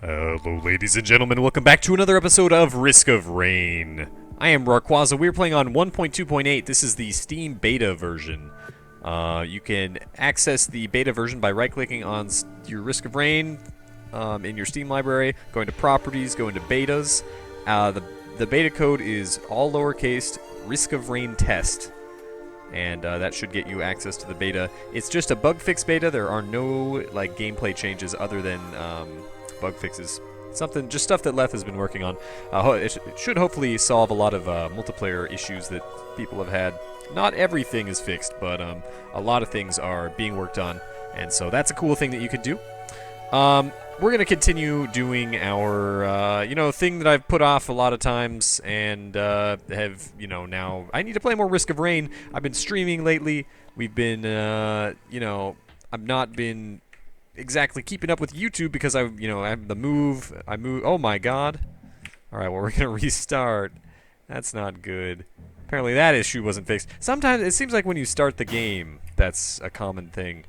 Hello, ladies and gentlemen. Welcome back to another episode of Risk of Rain. I am Rawrquaza. We're playing on 1.2.8. This is the Steam beta version. You can access the beta version by right-clicking on your Risk of Rain in your Steam library, going to Properties, going to Betas. The beta code is all lowercase, Risk of Rain Test. And that should get you access to the beta. It's just a bug fix beta. There are no gameplay changes other than bug fixes. Just stuff that Leth has been working on. It should hopefully solve a lot of multiplayer issues that people have had. Not everything is fixed, but a lot of things are being worked on, and so that's a cool thing that you could do. We're gonna continue doing our thing that I've put off a lot of times, and now I need to play more Risk of Rain. I've been streaming lately. We've been I've not been exactly keeping up with YouTube because I have the move. I move. Oh my God! All right, well we're gonna restart. That's not good. Apparently that issue wasn't fixed. Sometimes it seems like when you start the game, that's a common thing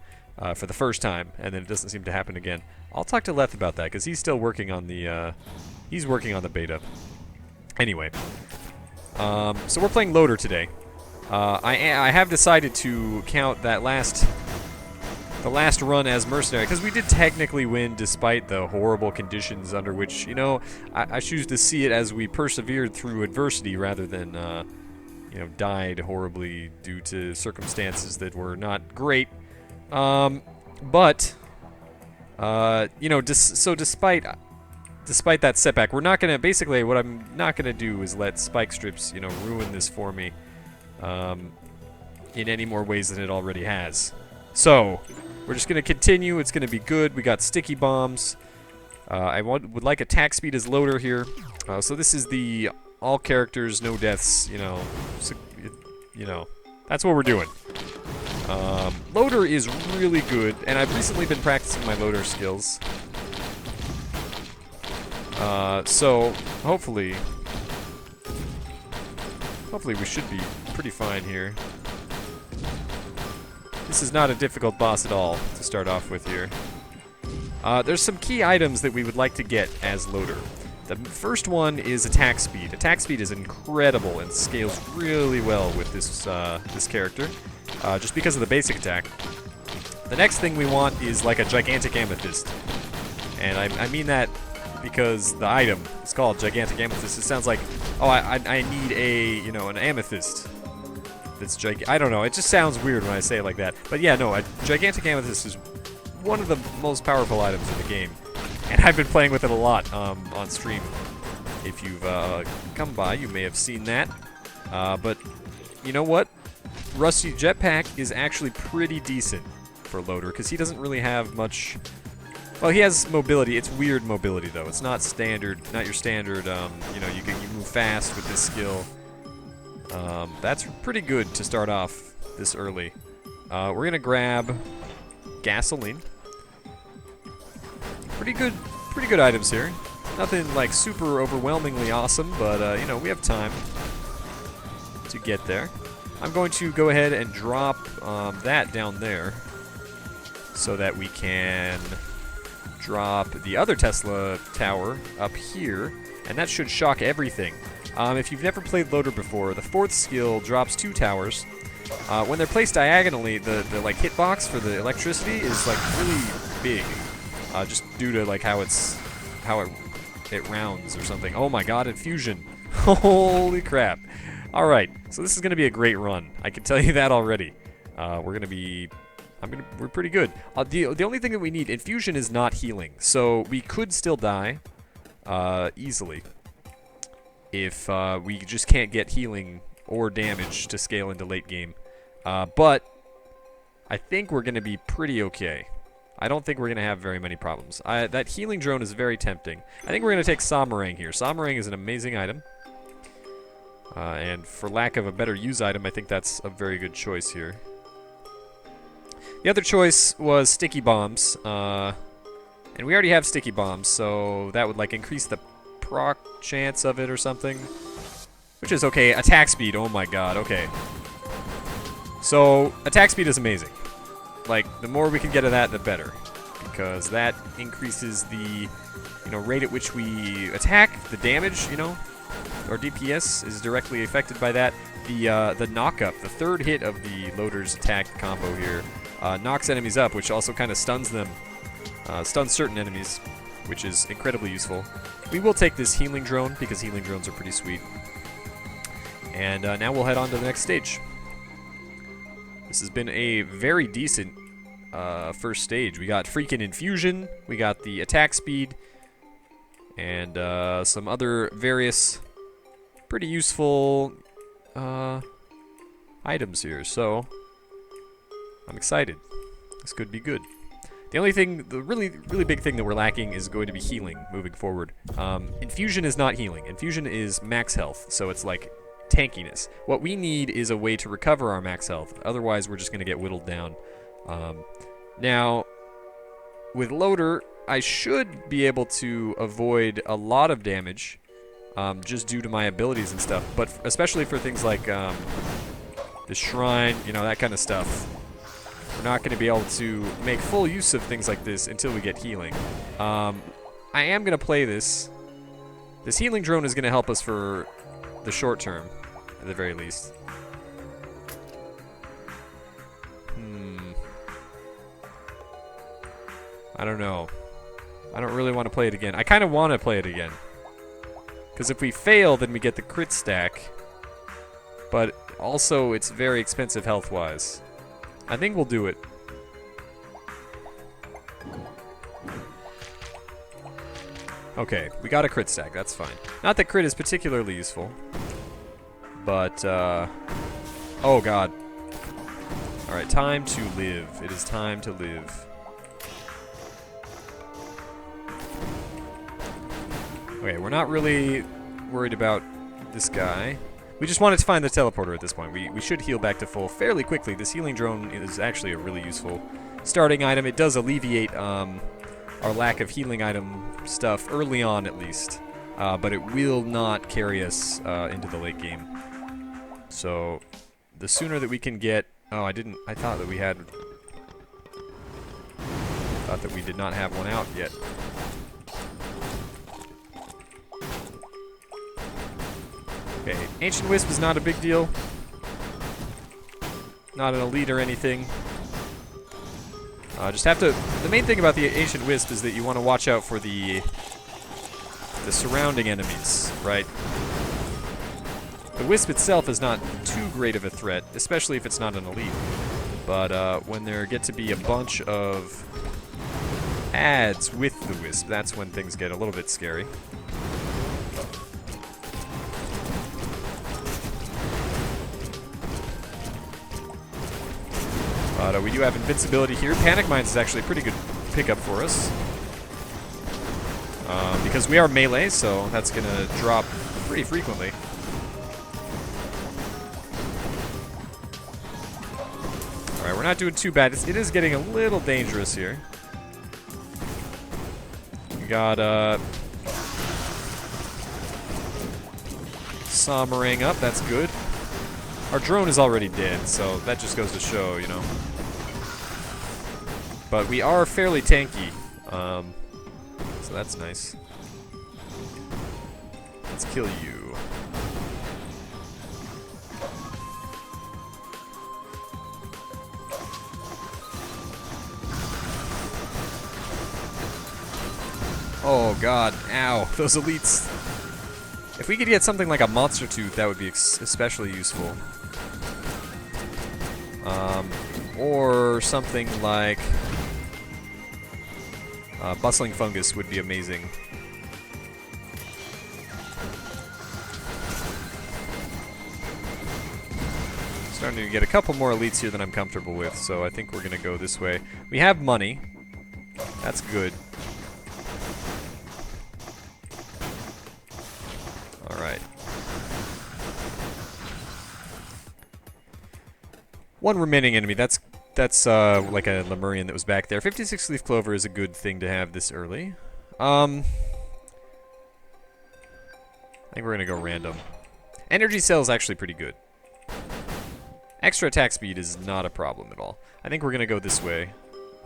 for the first time, and then it doesn't seem to happen again. I'll talk to Leth about that because he's still working on the beta. Anyway, so we're playing Loader today. I have decided to count the last run as mercenary because we did technically win despite the horrible conditions under which I choose to see it as we persevered through adversity rather than died horribly due to circumstances that were not great. Despite that setback, we're not gonna. Basically, what I'm not gonna do is let spike strips, ruin this for me, in any more ways than it already has. So, we're just gonna continue. It's gonna be good. We got sticky bombs. I would like attack speed as Loader here. So this is the all characters, no deaths. That's what we're doing. Loader is really good, and I've recently been practicing my Loader skills. So hopefully we should be pretty fine here. This is not a difficult boss at all to start off with here. There's some key items that we would like to get as Loader. The first one is attack speed. Attack speed is incredible and scales really well with this character, just because of the basic attack. The next thing we want is like a gigantic amethyst, and I mean that because the item is called gigantic amethyst. It sounds like, oh, I need an amethyst. That's I don't know. It just sounds weird when I say it like that. But yeah, no, a gigantic amethyst is one of the most powerful items in the game. And I've been playing with it a lot on stream. If you've come by, you may have seen that. But you know what? Rusty Jetpack is actually pretty decent for Loader because he doesn't really have much. Well, he has mobility. It's weird mobility though. It's not standard. Not your standard. You move fast with this skill. That's pretty good to start off this early. We're gonna grab gasoline. Pretty good items here. Nothing like super overwhelmingly awesome, but we have time to get there. I'm going to go ahead and drop that down there so that we can drop the other Tesla tower up here, and that should shock everything. If you've never played Loader before, the fourth skill drops 2 towers. When they're placed diagonally, the hitbox for the electricity is really big. Just due to how it rounds or something. Oh my God, infusion! Holy crap! All right, so this is gonna be a great run. I can tell you that already. We're pretty good. The only thing that we need, infusion is not healing, so we could still die easily if we just can't get healing or damage to scale into late game. But I think we're gonna be pretty okay. I don't think we're going to have very many problems. That healing drone is very tempting. I think we're going to take Samarang here. Samarang is an amazing item. And for lack of a better use item, I think that's a very good choice here. The other choice was sticky bombs. And we already have sticky bombs, so that would increase the proc chance of it or something. Which is okay. Attack speed, oh my God, okay. So, attack speed is amazing. The more we can get of that, the better. Because that increases the, rate at which we attack, the damage, our DPS is directly affected by that. The knock-up, the third hit of the loader's attack combo here, knocks enemies up, which also kind of stuns them, stuns certain enemies, which is incredibly useful. We will take this healing drone, because healing drones are pretty sweet. And now we'll head on to the next stage. This has been a very decent first stage. We got freaking infusion, we got the attack speed, and some other various pretty useful items here. So I'm excited. This could be good. The only thing, the really big thing that we're lacking is going to be healing moving forward. Infusion is not healing. Infusion is max health, so it's like tankiness. What we need is a way to recover our max health. Otherwise, we're just going to get whittled down. Now, with Loader, I should be able to avoid a lot of damage just due to my abilities and stuff. But especially for things like the Shrine, that kind of stuff. We're not going to be able to make full use of things like this until we get healing. I am going to play this. This healing drone is going to help us for the short term, at the very least. I don't know. I don't really want to play it again. I kind of want to play it again. Because if we fail, then we get the crit stack. But also, it's very expensive health-wise. I think we'll do it. Okay, we got a crit stack. That's fine. Not that crit is particularly useful. But, oh god. Alright, time to live. It is time to live. Okay, we're not really worried about this guy. We just wanted to find the teleporter at this point. We should heal back to full fairly quickly. This healing drone is actually a really useful starting item. It does alleviate our lack of healing item stuff early on, at least. But it will not carry us into the late game. So, the sooner that we can get... Oh, I thought that we had... Thought that we did not have one out yet. Okay, Ancient Wisp is not a big deal. Not an elite or anything. Just have to... The main thing about the Ancient Wisp is that you want to watch out for the surrounding enemies, right? The Wisp itself is not too great of a threat, especially if it's not an elite. But when there get to be a bunch of adds with the Wisp, that's when things get a little bit scary. But we do have invincibility here. Panic Mines is actually a pretty good pickup for us. Because we are melee, so that's going to drop pretty frequently. Alright, we're not doing too bad. It is getting a little dangerous here. We got Sommering up, that's good. Our drone is already dead, so that just goes to show, But we are fairly tanky, so that's nice. Let's kill you. Oh god, ow, those elites. If we could get something like a Monster Tooth, that would be especially useful. Or something like Bustling Fungus would be amazing. Starting to get a couple more elites here than I'm comfortable with, so I think we're going to go this way. We have money. That's good. Alright. One remaining enemy. That's like a Lemurian that was back there. 56 Leaf Clover is a good thing to have this early. I think we're going to go random. Energy Cell is actually pretty good. Extra attack speed is not a problem at all. I think we're going to go this way.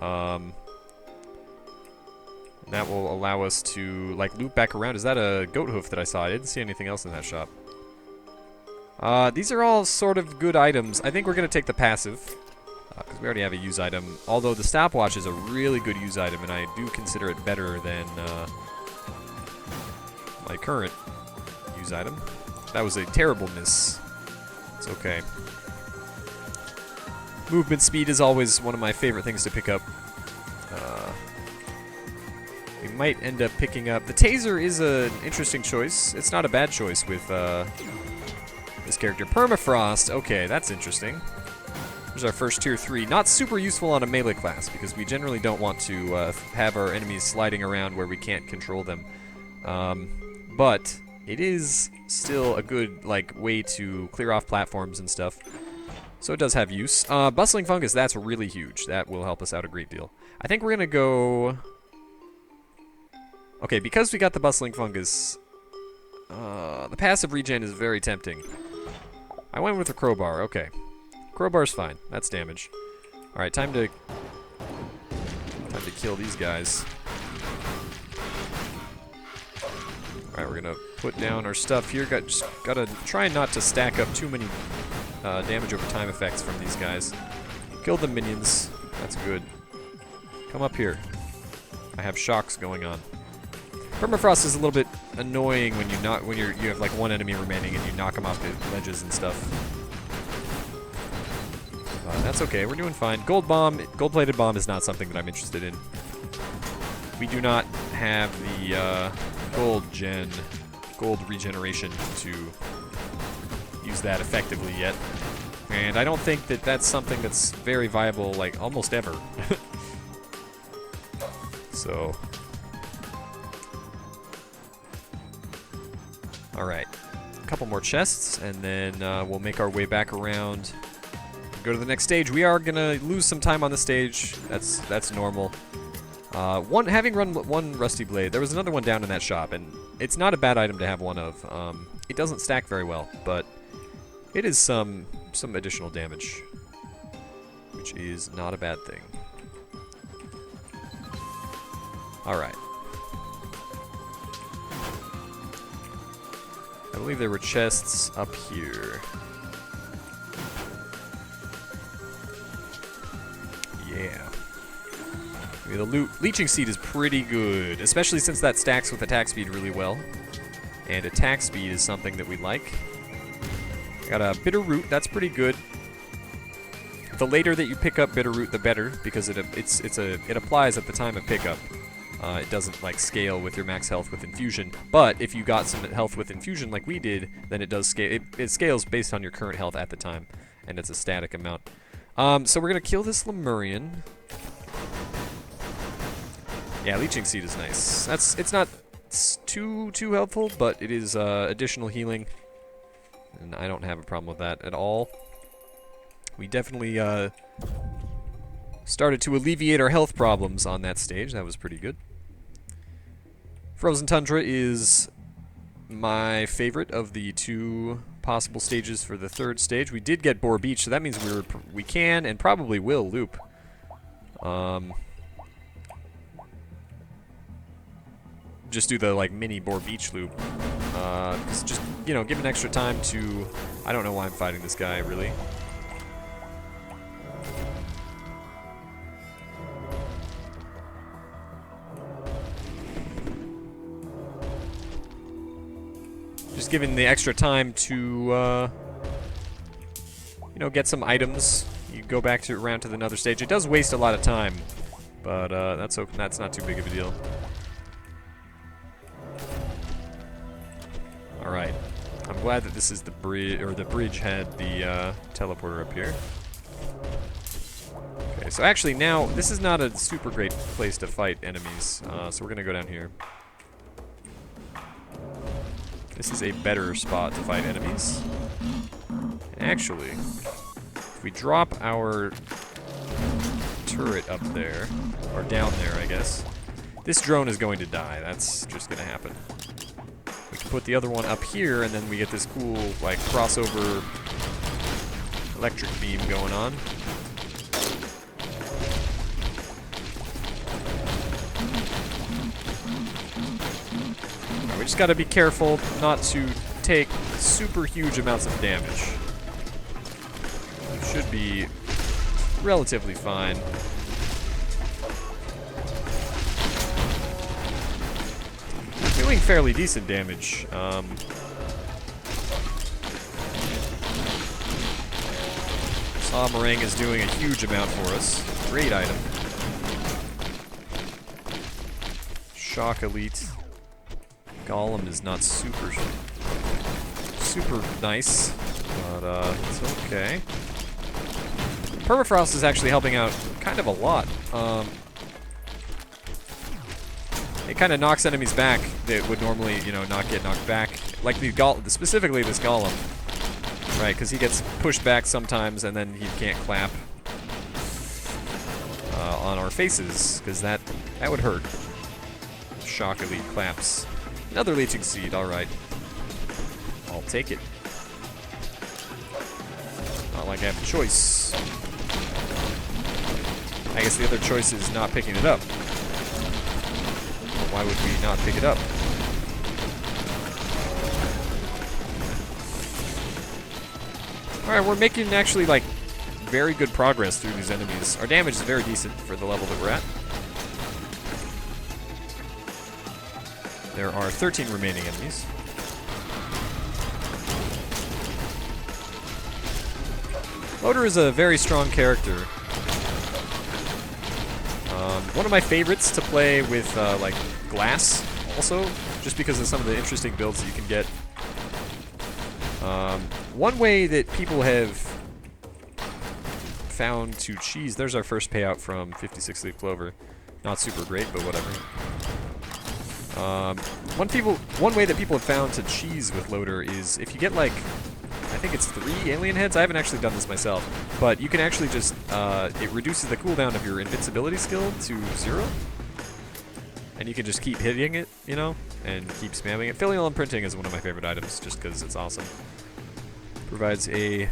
And That will allow us to, like, loop back around. Is that a goat hoof that I saw? I didn't see anything else in that shop. These are all sort of good items. I think we're going to take the passive, because we already have a use item. Although the stopwatch is a really good use item, and I do consider it better than my current use item. That was a terrible miss. It's okay. Movement speed is always one of my favorite things to pick up. We might end up picking up... The taser is an interesting choice. It's not a bad choice with this character. Permafrost. Okay, that's interesting. There's our first tier 3. Not super useful on a melee class, because we generally don't want to have our enemies sliding around where we can't control them. But it is still a good way to clear off platforms and stuff. So it does have use. Bustling Fungus, that's really huge. That will help us out a great deal. I think we're going to go... Okay, because we got the Bustling Fungus, the passive regen is very tempting. I went with the Crowbar, okay. Crowbar's fine. That's damage. Alright, time to kill these guys. Alright, we're gonna put down our stuff here. Just gotta try not to stack up too many damage over time effects from these guys. Kill the minions. That's good. Come up here. I have shocks going on. Permafrost is a little bit annoying when you have like one enemy remaining and you knock them off the ledges and stuff. That's okay. We're doing fine. Gold-plated bomb is not something that I'm interested in. We do not have the gold regeneration to use that effectively yet. And I don't think that that's something that's very viable, like, almost ever. So... Alright. A couple more chests, and then we'll make our way back around. Go to the next stage. We are going to lose some time on the stage. That's normal. Having run one Rusty Blade, there was another one down in that shop, and it's not a bad item to have one of. It doesn't stack very well, but it is some additional damage, which is not a bad thing. Alright. I believe there were chests up here. Yeah. The Leeching Seed is pretty good, especially since that stacks with attack speed really well. And attack speed is something that we like. Got a Bitter Root, that's pretty good. The later that you pick up Bitter Root, the better, because it applies at the time of pickup. It doesn't scale with your max health with infusion, but if you got some health with infusion like we did, then it does scale. It scales based on your current health at the time, and it's a static amount. So we're gonna kill this Lemurian. Yeah, Leeching Seed is nice. It's not too helpful, but it is additional healing, and I don't have a problem with that at all. We definitely started to alleviate our health problems on that stage. That was pretty good. Frozen Tundra is my favorite of the two possible stages for the third stage. We did get Boar Beach, so that means we can and probably will loop. Just do the mini Boar Beach loop. Just give an extra time to... I don't know why I'm fighting this guy really. Just giving the extra time to, get some items. You go back around to another stage. It does waste a lot of time, but that's not too big of a deal. All right, I'm glad that this is the bridge, or the bridge had the teleporter up here. Okay, so actually now this is not a super great place to fight enemies, so we're gonna go down here. This is a better spot to fight enemies. Actually, if we drop our turret up there, or down there, I guess, this drone is going to die. That's just going to happen. We can put the other one up here, and then we get this cool, crossover electric beam going on. We just gotta be careful not to take super huge amounts of damage. Should be relatively fine. Doing fairly decent damage. Samarang is doing a huge amount for us. Great item. Shock Elite. Golem is not super nice, but it's okay. Permafrost is actually helping out kind of a lot. It kind of knocks enemies back that would normally, you know, not get knocked back. Like specifically this Golem, right? Because he gets pushed back sometimes, and then he can't clap on our faces, because that would hurt. Shock Elite claps. Another Leeching Seed. All right, I'll take it. Not like I have a choice. I guess the other choice is not picking it up. Why would we not pick it up? Alright, we're making actually, like, very good progress through these enemies. Our damage is very decent for the level that we're at. There are 13 remaining enemies. Loader is a very strong character. One of my favorites to play with, like, glass, also, just because of some of the interesting builds that you can get. One way that people have found to cheese... There's our first payout from 56 Leaf Clover. Not super great, but whatever. One way that people have found to cheese with Loader is if you get, like... I think it's 3 alien heads. I haven't actually done this myself, but you can actually just, it reduces the cooldown of your invincibility skill to 0. And you can just keep hitting it, you know, and keep spamming it. Filial Imprinting is one of my favorite items, just because it's awesome. Provides a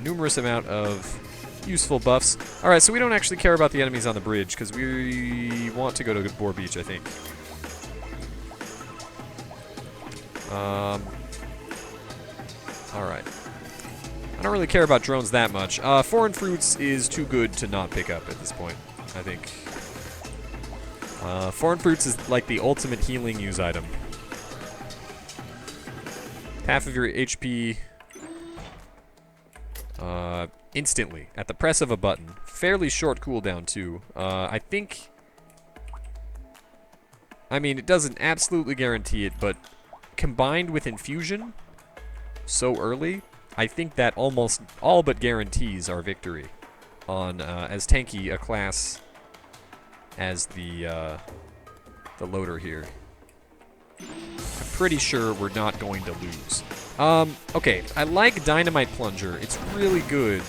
numerous amount of useful buffs. Alright, so we don't actually care about the enemies on the bridge, because we want to go to Boar Beach, I think. Alright. I don't really care about drones that much. Foreign Fruits is too good to not pick up at this point, I think. Foreign Fruits is like the ultimate healing use item. Half of your HP instantly, at the press of a button. Fairly short cooldown, too. I think... I mean, it doesn't absolutely guarantee it, but combined with Infusion... so early, I think that almost all but guarantees our victory on as tanky a class as the Loader here. I'm pretty sure we're not going to lose. Okay, I like Dynamite Plunger. It's really good,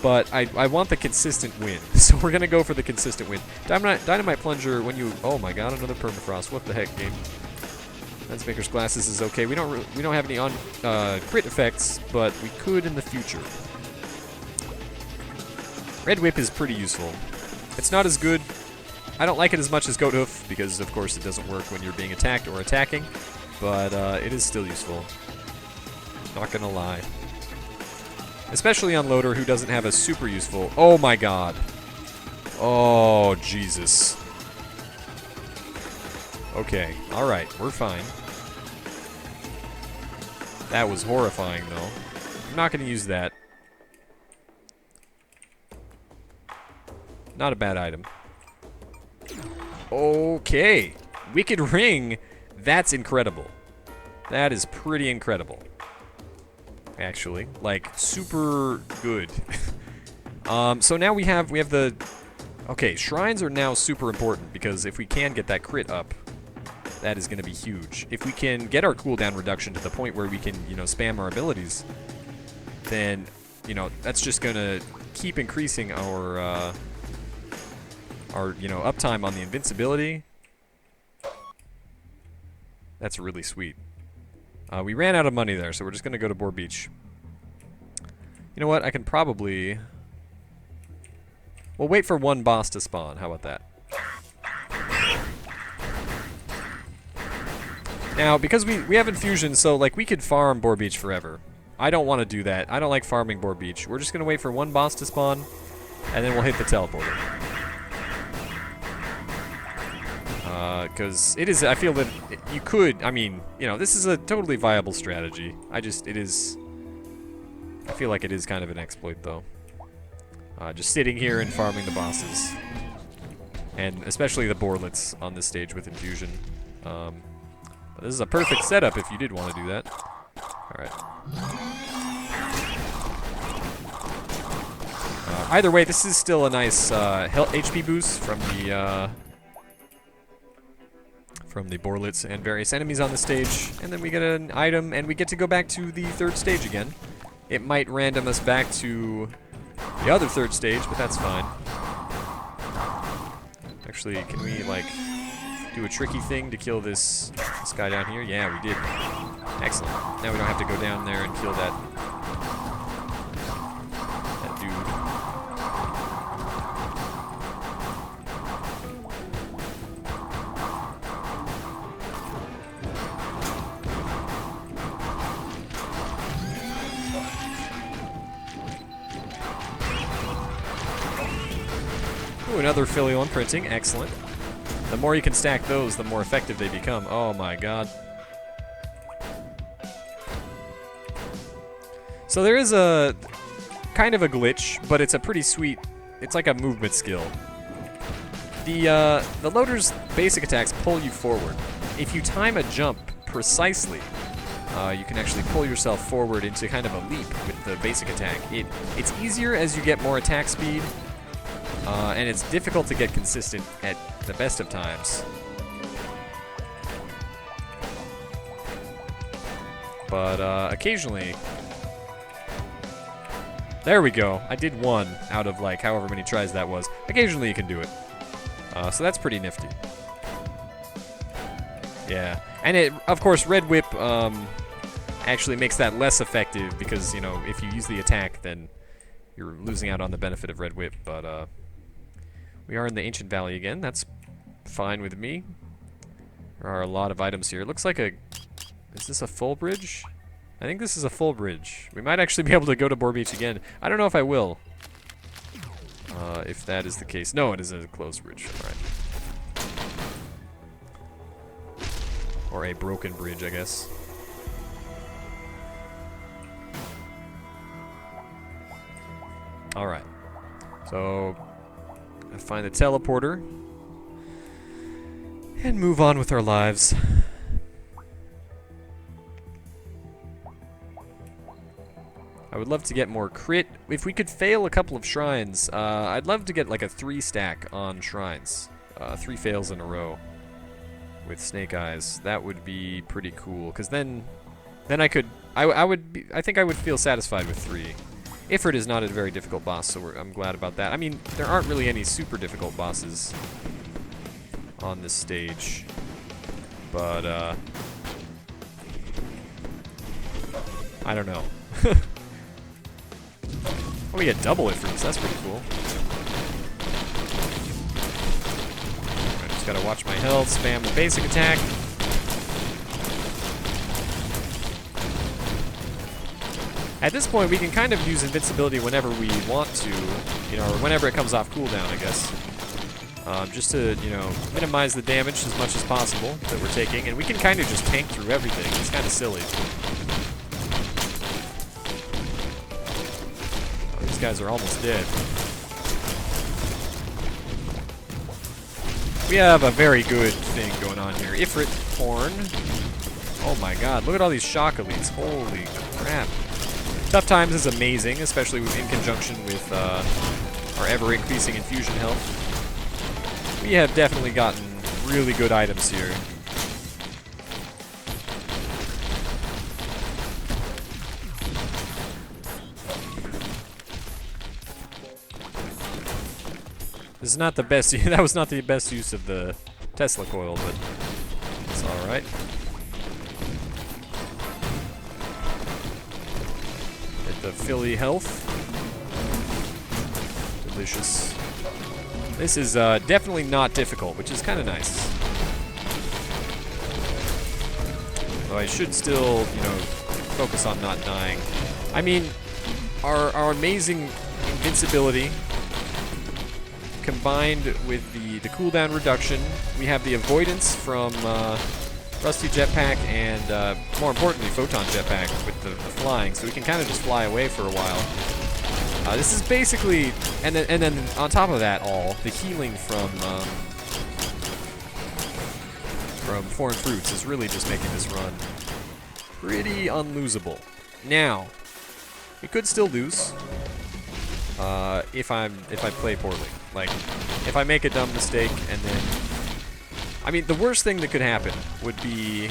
but I want the consistent win, so we're gonna go for the consistent win. Dynamite Plunger, when you... Oh my god, another Permafrost. What the heck, game? Lensmaker's Glasses is okay. We don't have any on crit effects, but we could in the future. Red Whip is pretty useful. It's not as good. I don't like it as much as Goat Hoof because, of course, it doesn't work when you're being attacked or attacking, but it is still useful. Not gonna lie. Especially on Loader, who doesn't have a super useful... Oh my god. Oh, Jesus. Okay, alright, we're fine. That was horrifying, though. I'm not going to use that. Not a bad item. Okay. Wicked Ring. That's incredible. That is pretty incredible. Actually. Like, super good. So now we have the... Okay, shrines are now super important, because if we can get that crit up... That is going to be huge. If we can get our cooldown reduction to the point where we can, you know, spam our abilities, then, you know, that's just going to keep increasing our, you know, uptime on the invincibility. That's really sweet. We ran out of money there, so we're just going to go to Boar Beach. You know what? I can probably... We'll wait for one boss to spawn. How about that? Now, because we have infusion, so like we could farm Boar Beach forever. I don't want to do that. I don't like farming Boar Beach. We're just gonna wait for one boss to spawn, and then we'll hit the teleporter. Because it is, I feel that you could, I mean, you know, this is a totally viable strategy. I feel like it is kind of an exploit, though. Just sitting here and farming the bosses. And especially the boarlets on this stage with infusion. But this is a perfect setup if you did want to do that. Alright. Either way, this is still a nice HP boost from the boarlets and various enemies on the stage. And then we get an item, and we get to go back to the third stage again. It might random us back to the other third stage, but that's fine. Actually, can we, like, do a tricky thing to kill this guy down here? Yeah, we did. Excellent. Now we don't have to go down there and kill that dude. Ooh, another filial imprinting. Excellent. The more you can stack those, the more effective they become. Oh my god. So there is a kind of a glitch, but it's a pretty sweet, it's like a movement skill. The loader's basic attacks pull you forward. If you time a jump precisely, you can actually pull yourself forward into kind of a leap with the basic attack. It's easier as you get more attack speed, and it's difficult to get consistent at the best of times. But occasionally... There we go. I did one out of like however many tries that was. Occasionally you can do it. So that's pretty nifty. Yeah. And it, of course, Red Whip actually makes that less effective because, you know, if you use the attack, then you're losing out on the benefit of Red Whip. But we are in the Ancient Valley again. That's fine with me. There are a lot of items here. It looks like a... Is this a full bridge? I think this is a full bridge. We might actually be able to go to Boar Beach again. I don't know if I will. If that is the case. No, it is a closed bridge. Alright. Or a broken bridge, I guess. Alright. So, I find the teleporter. And move on with our lives. I would love to get more crit. If we could fail a couple of shrines, I'd love to get like a 3-stack on shrines. 3 fails in a row with Snake Eyes. That would be pretty cool, because then I could, I think I would feel satisfied with 3. Ifrit is not a very difficult boss, so I'm glad about that. I mean, there aren't really any super difficult bosses on this stage, but I don't know. Oh, we get double Ifrits. That's pretty cool. I just gotta watch my health, spam the basic attack. At this point, we can kind of use invincibility whenever we want to, you know, or whenever it comes off cooldown, I guess. Just to, you know, minimize the damage as much as possible that we're taking, and we can kind of just tank through everything. It's kind of silly. These guys are almost dead. We have a very good thing going on here. Ifrit Horn. Oh my god, look at all these shock elites. Holy crap. Tough Times is amazing, especially in conjunction with our ever-increasing infusion health. We have definitely gotten really good items here. This is not the best. That was not the best use of the Tesla coil, but it's all right. Get the Philly health. Delicious. This is definitely not difficult, which is kind of nice. Though I should still, you know, focus on not dying. I mean, our amazing invincibility combined with the cooldown reduction, we have the avoidance from Rusty Jetpack and, more importantly, Photon Jetpack with the flying, so we can kind of just fly away for a while. This is basically, and then on top of that all, the healing from foreign fruits is really just making this run pretty unlosable. Now, we could still lose if I play poorly. Like, if I make a dumb mistake and then, I mean, the worst thing that could happen would be,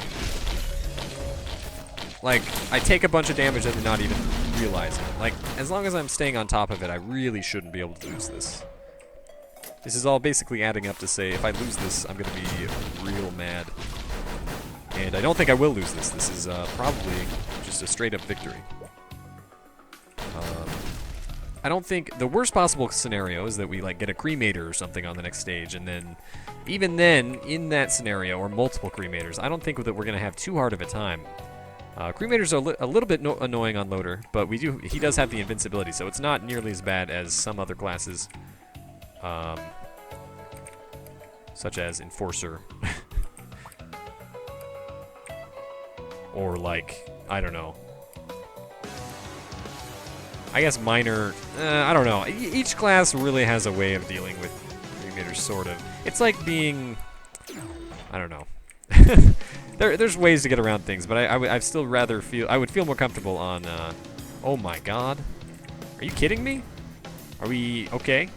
like, I take a bunch of damage and not even realize it. Like, as long as I'm staying on top of it, I really shouldn't be able to lose this. This is all basically adding up to say, if I lose this, I'm going to be real mad. And I don't think I will lose this. This is probably just a straight-up victory. I don't think... The worst possible scenario is that we, like, get a cremator or something on the next stage, and then... Even then, in that scenario, or multiple cremators, I don't think that we're going to have too hard of a time. Cremators are a little bit annoying on Loader, but he does have the invincibility, so it's not nearly as bad as some other classes. Such as Enforcer. Or, like, I don't know. I guess Miner, I don't know. Each class really has a way of dealing with cremators, sort of. It's like being, I don't know. There's ways to get around things, but I'd still rather feel, I would feel more comfortable on, oh my god. Are you kidding me? Are we, okay?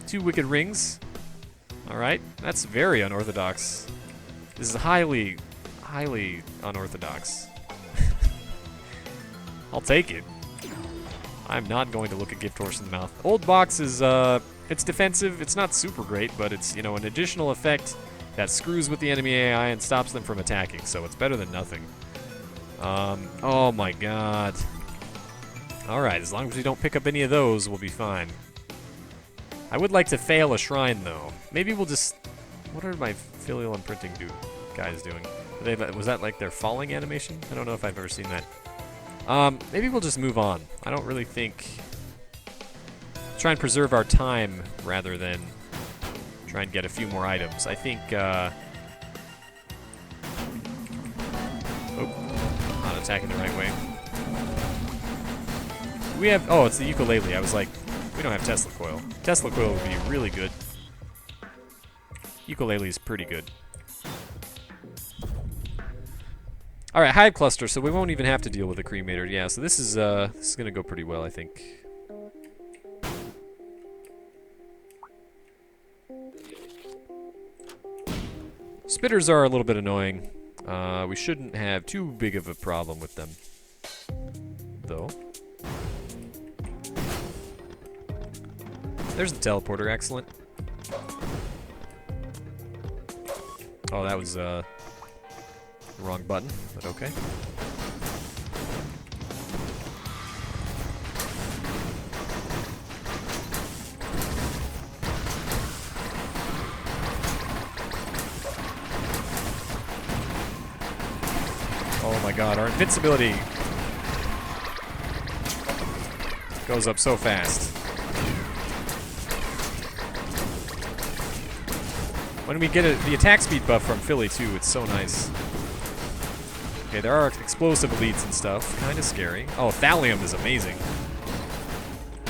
2 wicked rings. Alright, that's very unorthodox. This is highly unorthodox. I'll take it. I'm not going to look a gift horse in the mouth. Old box is, it's defensive. It's not super great, but it's, you know, an additional effect that screws with the enemy AI and stops them from attacking, so it's better than nothing. Oh my god. Alright, as long as we don't pick up any of those, we'll be fine. I would like to fail a shrine, though. Maybe we'll just... What are my filial imprinting guys doing? Was that like their falling animation? I don't know if I've ever seen that. Maybe we'll just move on. I don't really think... Try and preserve our time rather than try and get a few more items. I think, Oh, not attacking the right way. We have... Oh, it's the ukulele. I was like, we don't have Tesla Coil. Tesla Coil would be really good. Ukulele is pretty good. Alright, Hive Cluster, so we won't even have to deal with a cremator. Yeah, so this is gonna go pretty well, I think. Spitters are a little bit annoying. We shouldn't have too big of a problem with them, though. There's the teleporter, excellent. Oh, that was the wrong button, but okay. Oh my god, our invincibility goes up so fast. When we get the attack speed buff from Philly too, it's so nice. Okay, there are explosive elites and stuff. Kind of scary. Oh, Thallium is amazing.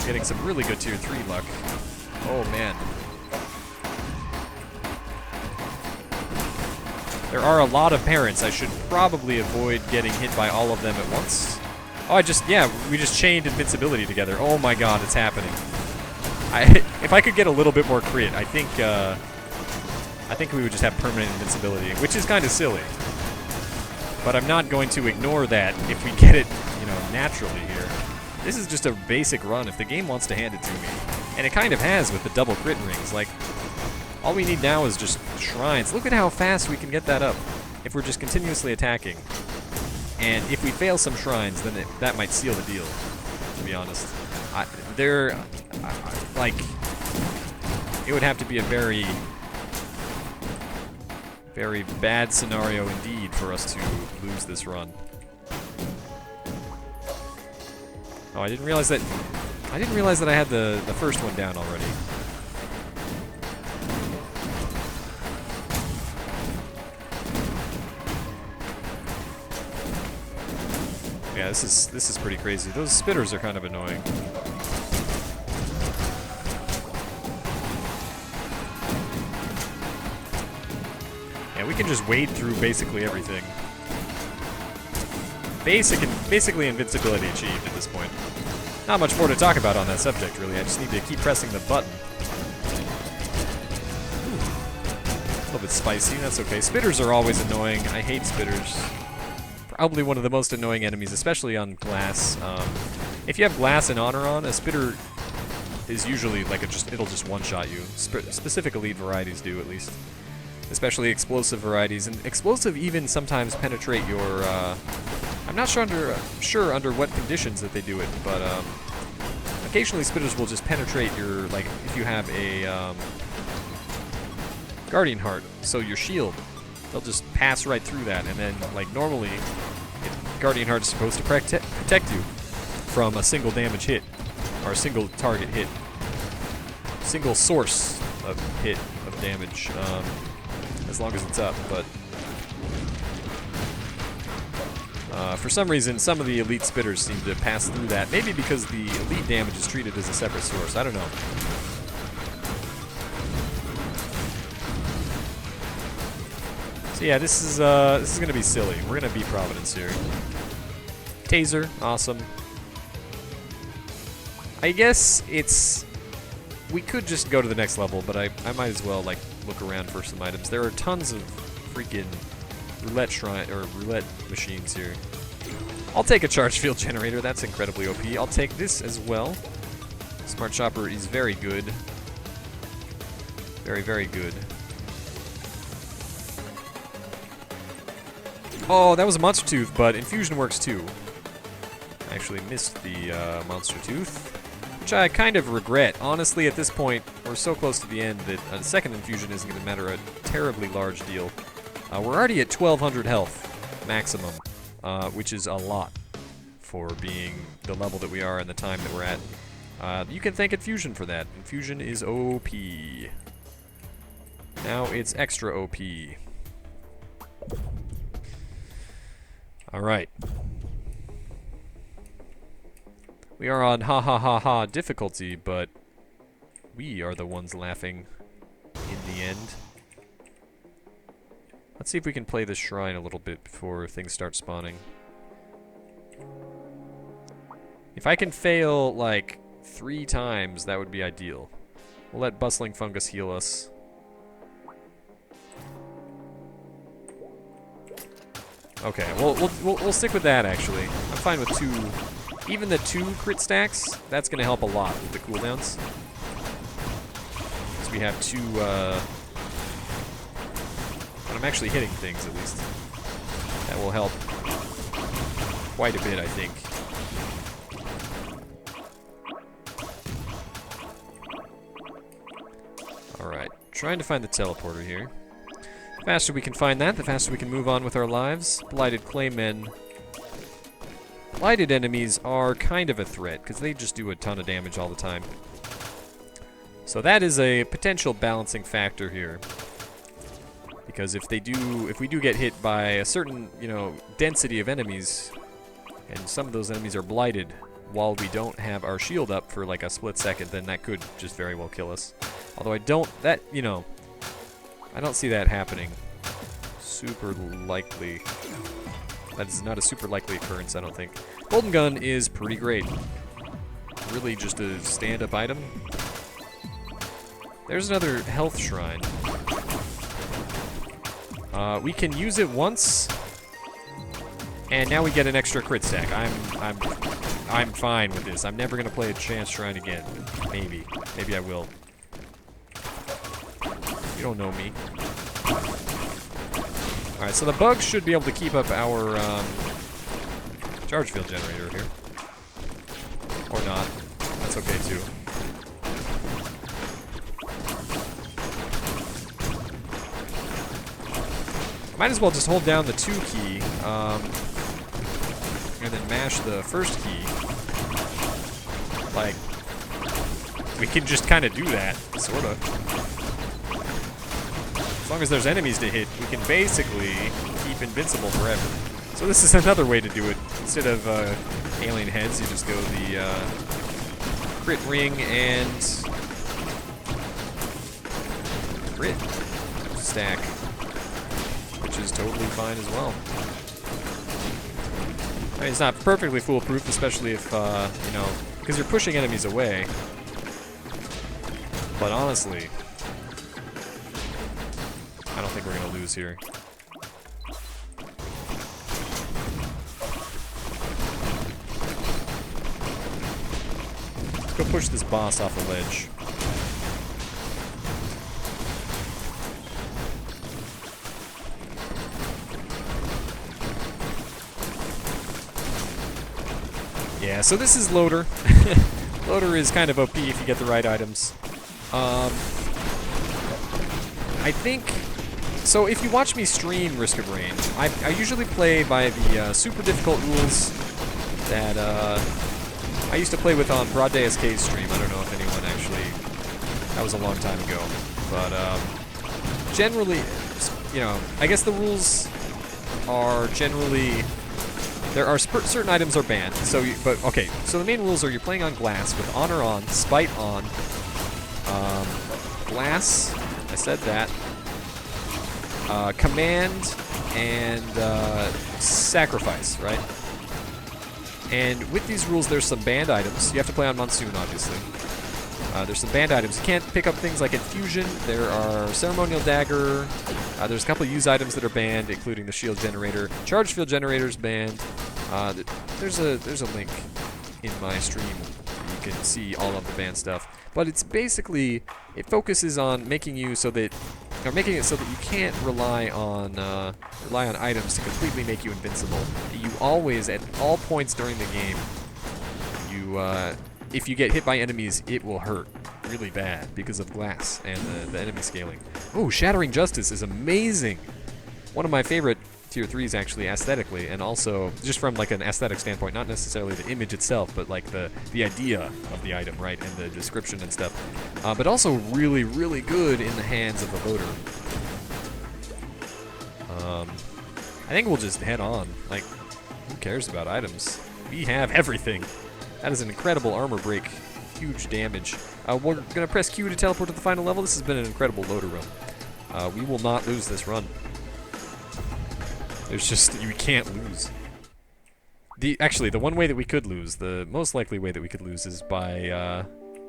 Getting some really good tier 3 luck. Oh man. There are a lot of parents. I should probably avoid getting hit by all of them at once. Oh, we just chained invincibility together. Oh my god, it's happening. If I could get a little bit more crit, I think we would just have permanent invincibility, which is kind of silly. But I'm not going to ignore that if we get it, you know, naturally here. This is just a basic run if the game wants to hand it to me. And it kind of has with the double crit rings. Like, all we need now is just shrines. Look at how fast we can get that up if we're just continuously attacking. And if we fail some shrines, then that might seal the deal, to be honest. Like, it would have to be a very Very bad scenario indeed for us to lose this run. Oh, I didn't realize that I had the first one down already. Yeah, this is pretty crazy. Those spitters are kind of annoying. Yeah, we can just wade through basically everything. Basically invincibility achieved at this point. Not much more to talk about on that subject, really. I just need to keep pressing the button. A little bit spicy, that's okay. Spitters are always annoying. I hate spitters. Probably one of the most annoying enemies, especially on glass. If you have glass and honor on, a spitter is usually like it'll just one-shot you. Specific elite varieties do, at least. Especially explosive varieties, and explosive even sometimes penetrate your. I'm not sure under what conditions that they do it, but occasionally spitters will just penetrate your, like, if you have a guardian heart, so your shield, they'll just pass right through that, and then, like, normally guardian heart is supposed to protect you from a single damage hit, or a single target hit, single source of hit of damage, as long as it's up, but for some reason, some of the elite spitters seem to pass through that. Maybe because the elite damage is treated as a separate source. I don't know. So yeah, this is gonna be silly. We're gonna beat Providence here. Taser, awesome. I guess we could just go to the next level, but I might as well, like, look around for some items. There are tons of freaking roulette machines here. I'll take a charge field generator. That's incredibly OP. I'll take this as well. Smart Chopper is very good. Very, very good. Oh, that was a Monster Tooth, but Infusion works too. I actually missed the Monster Tooth, which I kind of regret. Honestly, at this point, we're so close to the end that a second Infusion isn't going to matter a terribly large deal. We're already at 1,200 health maximum, which is a lot for being the level that we are and the time that we're at. You can thank Infusion for that. Infusion is OP. Now it's extra OP. Alright. We are on ha ha ha ha difficulty, but we are the ones laughing in the end. Let's see if we can play this shrine a little bit before things start spawning. If I can fail, like, 3 times, that would be ideal. We'll let Bustling Fungus heal us. Okay, we'll stick with that, actually. I'm fine with 2. Even the 2 crit stacks, that's going to help a lot with the cooldowns. Because we have 2, I'm actually hitting things, at least. That will help quite a bit, I think. Alright, trying to find the teleporter here. The faster we can find that, the faster we can move on with our lives. Blighted Claymen. Blighted enemies are kind of a threat, because they just do a ton of damage all the time. So that is a potential balancing factor here. Because if we do get hit by a certain, density of enemies, and some of those enemies are blighted while we don't have our shield up for like a split second, then that could just very well kill us. Although I don't see that happening super likely. That is not a super likely occurrence, I don't think. Golden Gun is pretty great. Really just a stand-up item. There's another health shrine. We can use it once, and now we get an extra crit stack. I'm fine with this. I'm never gonna play a chance shrine again. Maybe I will. You don't know me. All right, so the bugs should be able to keep up our charge field generator here, or not. That's okay too. Might as well just hold down the 2 key, and then mash the first key. Like, we can just kind of do that, sort of. As long as there's enemies to hit, we can basically keep invincible forever. So this is another way to do it. Instead of alien heads, you just go the crit ring and crit stack, which is totally fine as well. I mean, it's not perfectly foolproof, especially if, you know, because you're pushing enemies away. But honestly, I don't think we're going to lose here. Let's go push this boss off a ledge. Yeah, so this is Loader. Loader is kind of OP if you get the right items. I think... So if you watch me stream Risk of Rain, I usually play by the super difficult rules that I used to play with on Broad Day SK's stream. I don't know if anyone actually... That was a long time ago. But generally, you know, I guess the rules are generally... There are certain items are banned, so but okay. So the main rules are you're playing on glass with honor on, spite on, glass. I said that. Command and sacrifice, right? And with these rules, there's some banned items. You have to play on Monsoon, obviously. There's some banned items. You can't pick up things like Infusion. There are Ceremonial Dagger. There's a couple of use items that are banned, including the Shield Generator. Charge Field Generator's banned. There's a link in my stream. You can see all of the banned stuff. But it's basically, it focuses on making you so that, or making it so that you can't rely on items to completely make you invincible. You always, at all points during the game, you if you get hit by enemies, it will hurt really bad because of glass and the enemy scaling. Oh, Shattering Justice is amazing. One of my favorite tier 3s actually aesthetically, and also just from like an aesthetic standpoint, not necessarily the image itself, but like the idea of the item, right, and the description and stuff. But also really, really good in the hands of a loader. I think we'll just head on. Like, who cares about items? We have everything. That is an incredible armor break. Huge damage. We're going to press Q to teleport to the final level. This has been an incredible loader run. We will not lose this run. There's just... You can't lose. Actually, the one way that we could lose, the most likely way that we could lose is by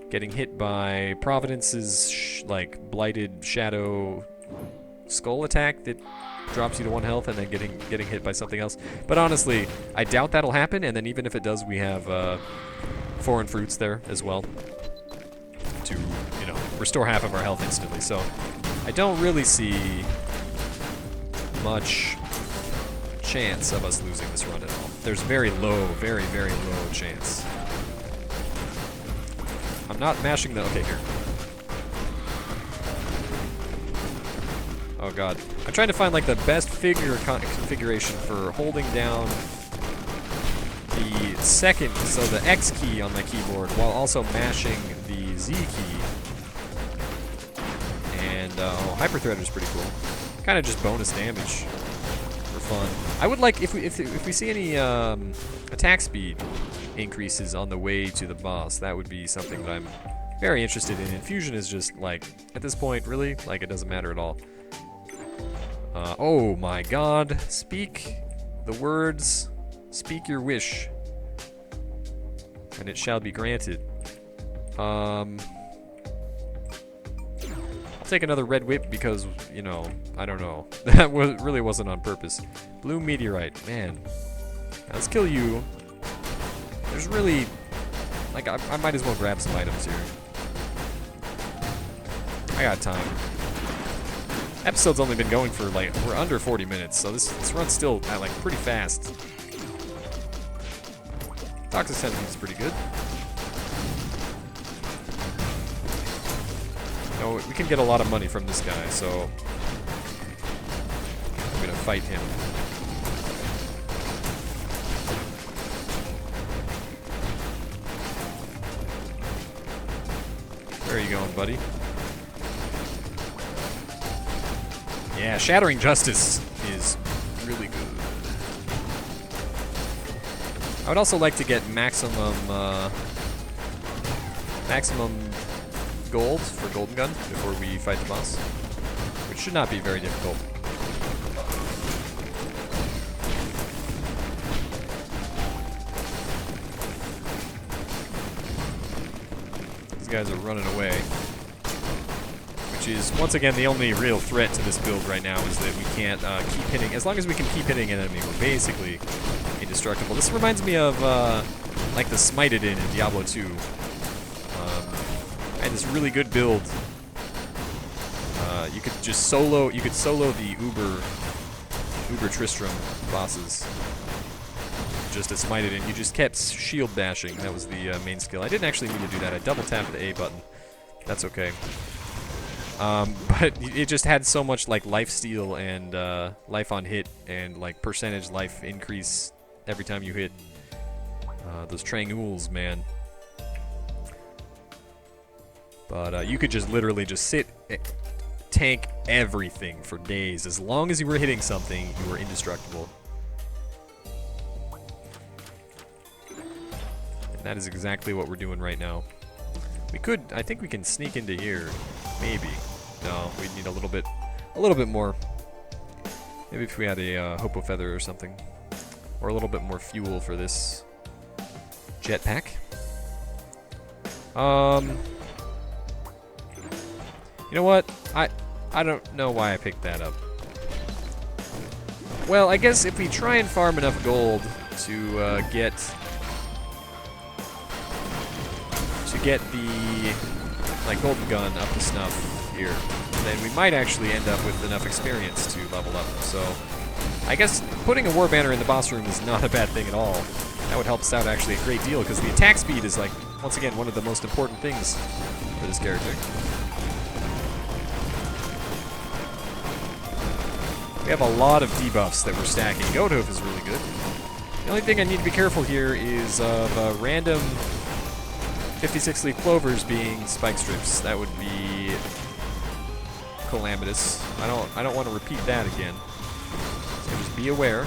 getting hit by Providence's like blighted shadow skull attack that drops you to 1 health and then getting hit by something else. But honestly, I doubt that'll happen, and then even if it does, we have foreign fruits there as well to, you know, restore half of our health instantly. So I don't really see much chance of us losing this run at all. There's very low, very, very low chance. I'm not mashing the... Okay, here. Oh god. I'm trying to find like the best configuration for holding down the second, so the X key on my keyboard, while also mashing the Z key. And oh, Hyperthreader is pretty cool. Kind of just bonus damage for fun. I would like if we see any attack speed increases on the way to the boss. That would be something that I'm very interested in. Infusion is just like at this point, really, like it doesn't matter at all. Oh my god. Speak the words, speak your wish, and it shall be granted. I'll take another red whip because, you know, I don't know. That really wasn't on purpose. Blue meteorite, man. Now, let's kill you. There's really, like, I might as well grab some items here. I got time. Episode's only been going for, like, we're under 40 minutes, so this run's still at, like, pretty fast. Toxic Centipede's pretty good. No, we can get a lot of money from this guy, so I'm gonna fight him. Where are you going, buddy? Yeah, Shattering Justice is really good. I would also like to get maximum gold for Golden Gun before we fight the boss, which should not be very difficult. These guys are running away, which is, once again, the only real threat to this build right now is that we can't keep hitting. As long as we can keep hitting an enemy, we're basically indestructible. This reminds me of like the Smited in Diablo 2. I had this really good build. You could just solo. You could solo the Uber Tristram bosses. Just as Smited in. You just kept shield bashing. That was the main skill. I didn't actually need to do that. I double tapped the A button. That's okay. But it just had so much like life steal and life on hit and like percentage life increase every time you hit. Those Trangules, man. But you could just literally just sit, tank everything for days. As long as you were hitting something, you were indestructible. And that is exactly what we're doing right now. We could, I think we can sneak into here. Maybe. No, we need a little bit more. Maybe if we had a Hopo Feather or something. Or a little bit more fuel for this jetpack. You know what? I don't know why I picked that up. Well, I guess if we try and farm enough gold to get the like Golden Gun up to snuff here, then we might actually end up with enough experience to level up. So I guess putting a War Banner in the boss room is not a bad thing at all. That would help us out actually a great deal, because the attack speed is, like, once again, one of the most important things for this character. We have a lot of debuffs that we're stacking. Godhoof is really good. The only thing I need to be careful here is of random 56-leaf clovers being spike strips. That would be calamitous. I don't want to repeat that again. So just be aware.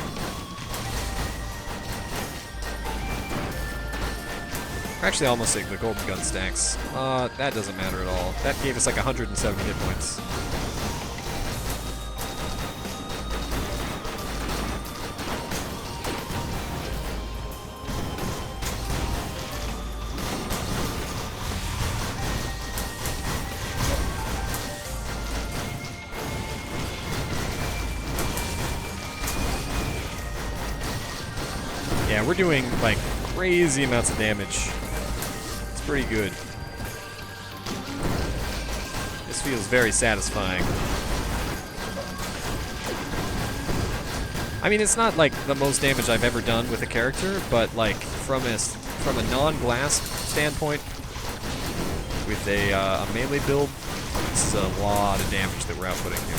Actually, almost like the Golden Gun stacks. That doesn't matter at all. That gave us like 170 hit points. Yeah, we're doing like crazy amounts of damage. It's pretty good. This feels very satisfying. I mean, it's not like the most damage I've ever done with a character, but like from a non-glass standpoint, with a melee build, this is a lot of damage that we're outputting here.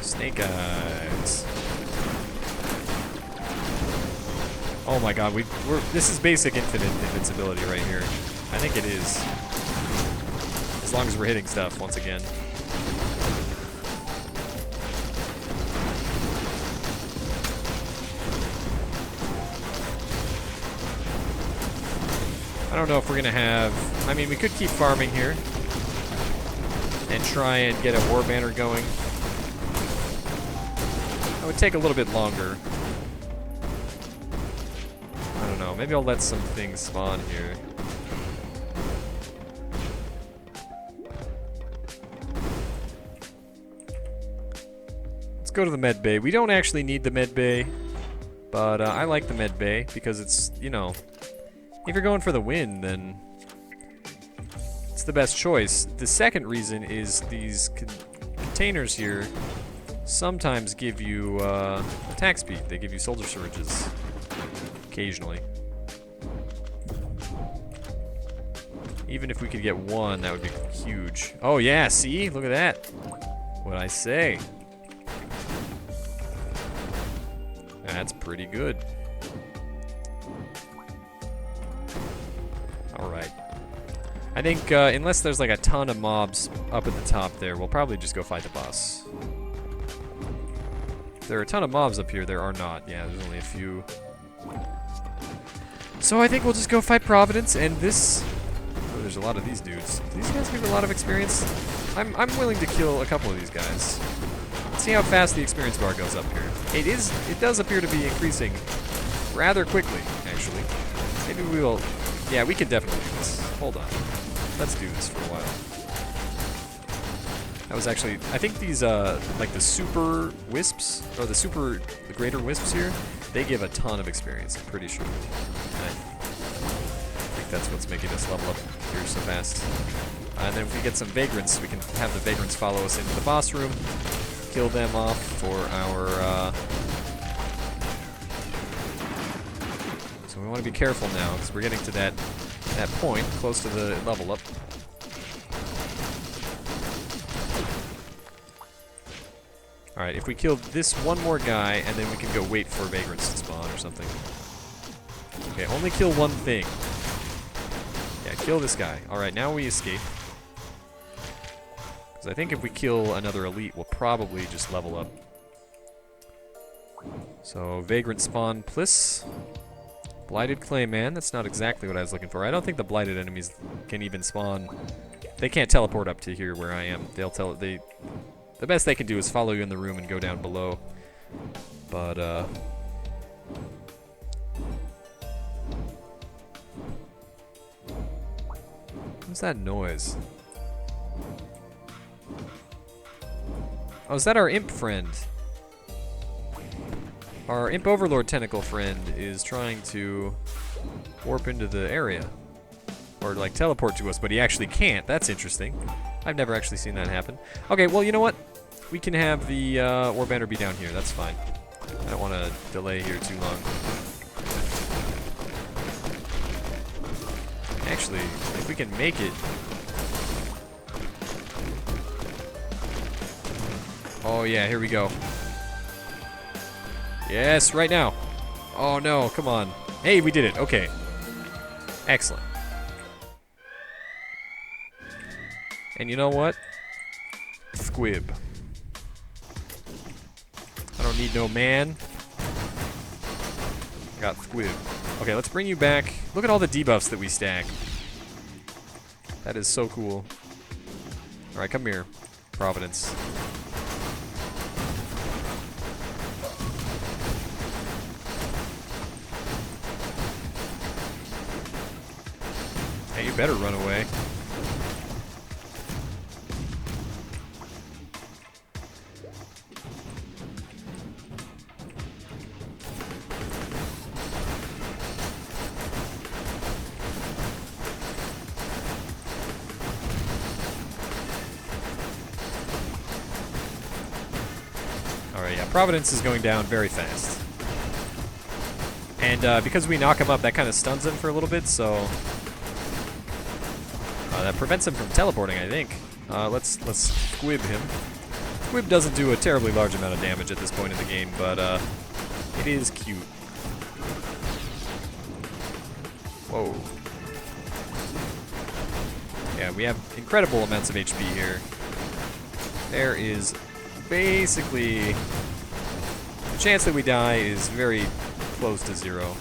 Snake Eyes. Oh my god, this is basic infinite invincibility right here. I think it is. As long as we're hitting stuff once again. I don't know if we're gonna have... I mean, we could keep farming here and try and get a War Banner going. It would take a little bit longer. I don't know. Maybe I'll let some things spawn here. Let's go to the med bay. We don't actually need the med bay, but I like the med bay because it's, you know, if you're going for the win, then it's the best choice. The second reason is these containers here sometimes give you attack speed. They give you soldier syringes. occasionally. Even if we could get one, that would be huge. Oh yeah, see? Look at that. What'd I say? That's pretty good. Alright. I think, unless there's like a ton of mobs up at the top there, we'll probably just go fight the boss. If there are a ton of mobs up here, there are not. Yeah, there's only a few. So I think we'll just go fight Providence, and this... Oh, there's a lot of these dudes. Do these guys give a lot of experience? I'm willing to kill a couple of these guys. Let's see how fast the experience bar goes up here. It does appear to be increasing rather quickly, actually. Maybe we will... Yeah, we can definitely do this. Hold on. Let's do this for a while. That was actually... I think these, like the super wisps, or the greater wisps here, they give a ton of experience, I'm pretty sure. I think that's what's making us level up here so fast. And then if we get some vagrants, we can have the vagrants follow us into the boss room, kill them off for our, So we want to be careful now, because we're getting to that point, close to the level up. Alright, if we kill this one more guy, and then we can go wait for vagrants to spawn or something. Okay, only kill one thing. Yeah, kill this guy. Alright, now we escape. Because I think if we kill another elite, we'll probably just level up. So, vagrant spawn, bliss. Blighted Clayman, that's not exactly what I was looking for. I don't think the blighted enemies can even spawn. They can't teleport up to here where I am. The best they can do is follow you in the room and go down below. But, what's that noise? Oh, is that our imp friend? Our Imp Overlord Tentacle friend is trying to warp into the area. Or, like, teleport to us, but he actually can't. That's interesting. I've never actually seen that happen. Okay, well, you know what? We can have the Warbanner be down here. That's fine. I don't want to delay here too long. Actually, if we can make it... Oh, yeah, here we go. Yes, right now. Oh no, come on. Hey, we did it. Okay. Excellent. And you know what? Squib. I don't need no man. Got squib. Okay, let's bring you back. Look at all the debuffs that we stack. That is so cool. Alright, come here, Providence. Hey, you better run away. Alright, yeah, Providence is going down very fast. And because we knock him up, that kind of stuns him for a little bit, so... that prevents him from teleporting, I think. Let's squib him. Squib doesn't do a terribly large amount of damage at this point in the game, but it is cute. Whoa. Yeah, we have incredible amounts of HP here. There is basically... The chance that we die is very close to zero.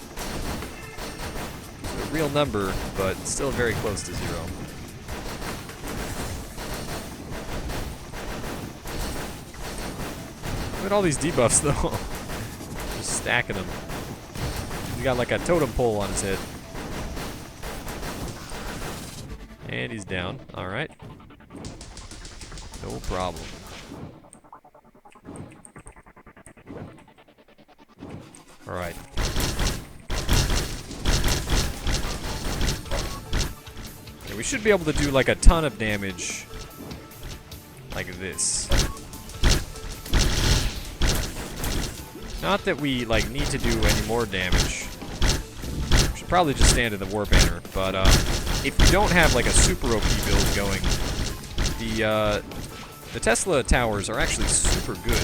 It's a real number, but still very close to zero. Look at all these debuffs, though. Just stacking them. He's got like a totem pole on his head. And he's down. Alright. No problem. Alright. Yeah, we should be able to do like a ton of damage. Like this. Not that we, like, need to do any more damage. probably just stand in the war banner. But if you don't have like a super OP build going, the Tesla towers are actually super good.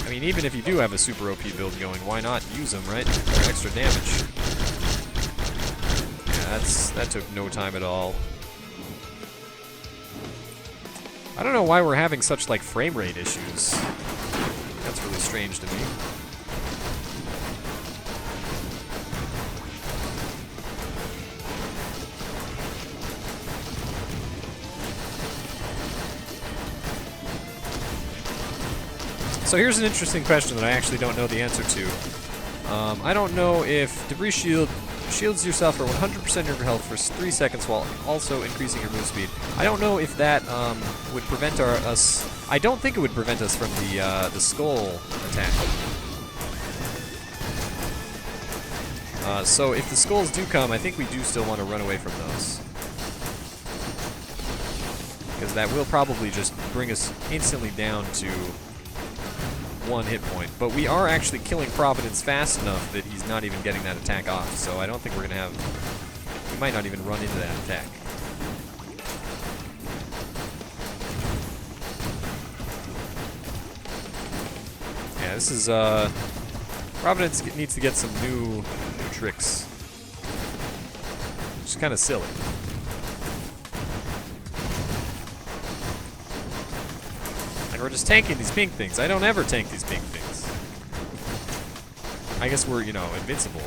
I mean, even if you do have a super OP build going, why not use them, right? For extra damage. Yeah, that took no time at all. I don't know why we're having such, like, frame rate issues. That's really strange to me. So here's an interesting question that I actually don't know the answer to. I don't know if Debris Shield shields yourself for 100% of your health for 3 seconds while also increasing your move speed. I don't know if that would prevent us. I don't think it would prevent us from the skull attack. So if the skulls do come, I think we do still want to run away from those. Because that will probably just bring us instantly down to 1 hit point. But we are actually killing Providence fast enough that he's not even getting that attack off. So I don't think we're going to have... We might not even run into that attack. Yeah, this is... Providence needs to get some new tricks. Which is kind of silly. We're just tanking these pink things. I don't ever tank these pink things. I guess we're, you know, invincible.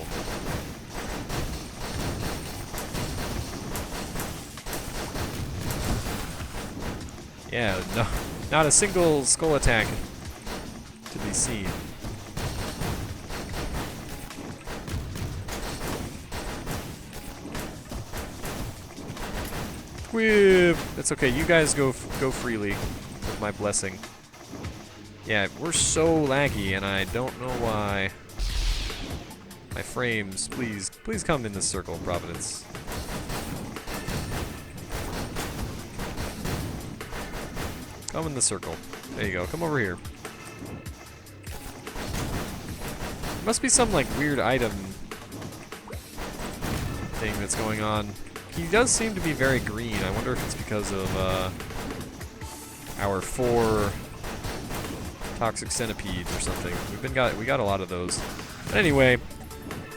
Yeah, no, not a single skull attack to be seen. Whip. That's okay. You guys go freely. My blessing. Yeah, we're so laggy, and I don't know why. My frames, please come in this circle, Providence. Come in the circle. There you go. Come over here. Must be some like weird item thing that's going on. He does seem to be very green. I wonder if it's because of our 4 toxic centipedes or something. We got a lot of those. But anyway,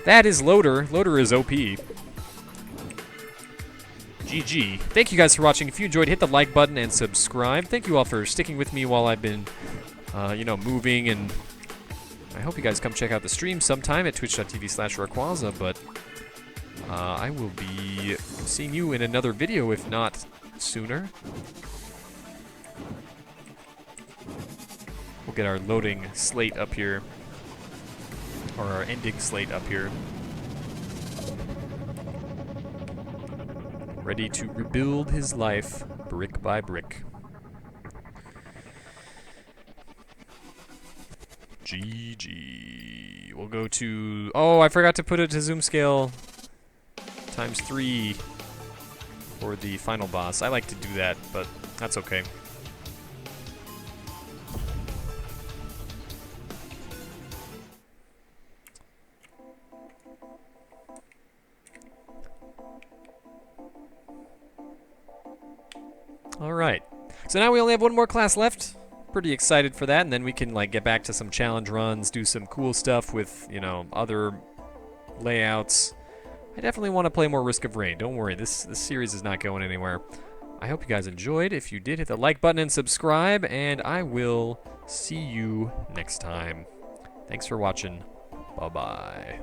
that is Loader. Loader is OP. GG. Thank you guys for watching. If you enjoyed, hit the like button and subscribe. Thank you all for sticking with me while I've been, you know, moving, and I hope you guys come check out the stream sometime at twitch.tv/Rawrquaza, but I will be seeing you in another video, if not sooner. We'll get our loading slate up here, or our ending slate up here. Ready to rebuild his life brick by brick. GG. We'll go to... Oh, I forgot to put it to zoom scale ×3 for the final boss. I like to do that, but that's okay. Alright, so now we only have 1 more class left. Pretty excited for that, and then we can like get back to some challenge runs, do some cool stuff with, you know, other layouts. I definitely want to play more Risk of Rain. Don't worry, this series is not going anywhere. I hope you guys enjoyed. If you did, hit the like button and subscribe, and I will see you next time. Thanks for watching. Bye-bye.